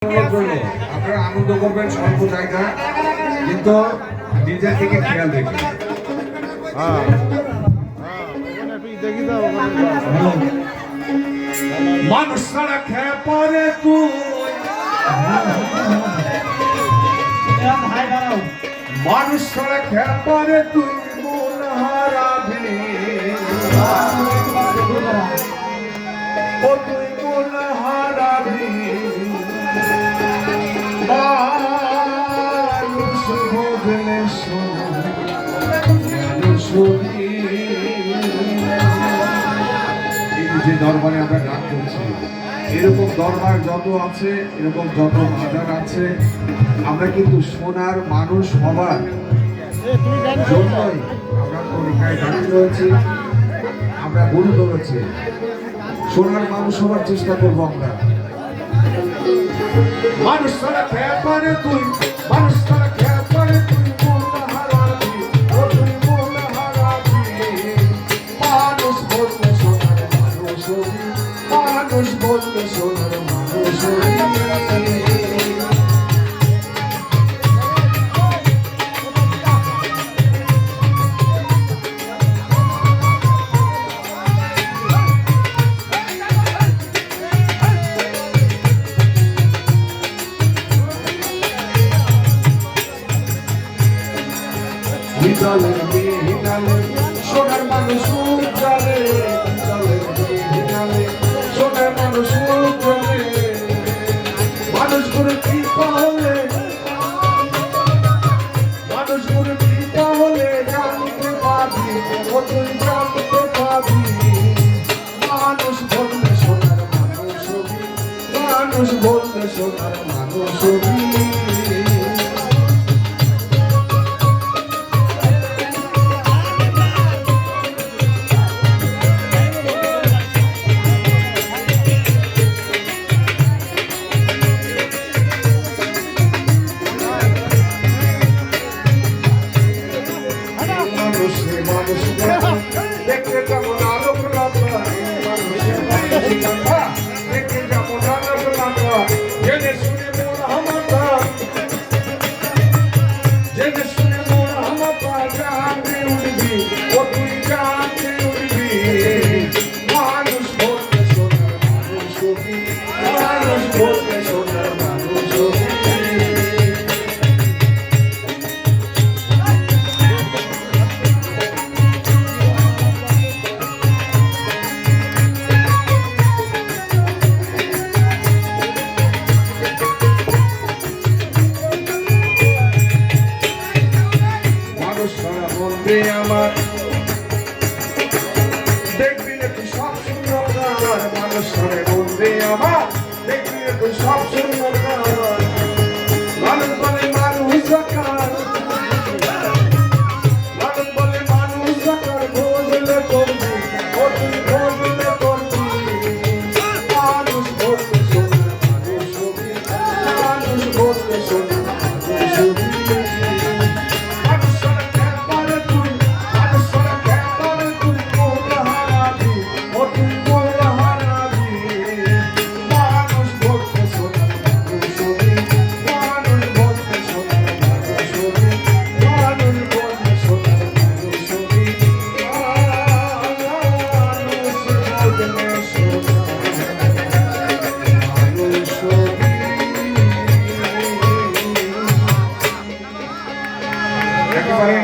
আপনারা আনন্দ করবেন স্বল্প জায়গা, কিন্তু নিজের দিকে খেয়াল রেখে। মানুষ ছাড়া খেয়ে পরে তুই, মানুষ ছাড়া খেয়ে পরে তুই মন হারাবি, ও তুই মন হারাবি। মানুষ বদলে যে দরবারে আমরা গান করছি, এরকম দরবার যত আছে, এরকম যত বাজার আছে, আমরা কিন্তু সোনার মানুষ হবার জন্যই আমরা পরীক্ষায় দাঁড়িয়ে রয়েছি, আমরা গুরু ধরেছি। সোনার মানুষ হবার চেষ্টা করবো আমরা। মানুষ ছাড়া খেয়ে পারে তুই, মানুষ ছাড়া খেয়ে পারে তুই মন হারাবি, ও তুই মন হারাবি। মানুষ বললে সোনার মানুষ হবি, মানুষ বললে সোনার মানুষ হবি। জলে বিনালে সোনার মানুষ জলে, জলে বিনালে সোনার মানুষ জলে। মানুষ করে কৃপা হলে, মানুষ করে কৃপা হলে জানতে পাবি, ও তুই জানতে পাবি। মানুষ বললে সোনার মানুষ হবি, মানুষ বললে সোনার মানুষ হবি। দেখতে যেমন আলোক লাগা, দেখতে যেমন আলোক লাগা, জেনে শুনে মোর হামাতা, জেনে শুনে মোর হামাতা, জানতে উঠবি, ও তুই জানতে উঠবি। মানুষ বলতে সোনার মানুষ হবি, মানুষ বলতে সোনার মানুষ হবি। আমার দেখবি না তুই সব শূন্য, মানুষ বলবে আমার দেখবি না তুই সব শূন্য। মানুষ বলে মানুষ জাকার, মানুষ বলে মানুষ জাকার, ভোজলে করবি, ও তুই ভোজলে করবি। মানুষ বলতে সোনার মানুষ হবি, মানুষ বলতে সোনার মানুষ হবি। একেবারে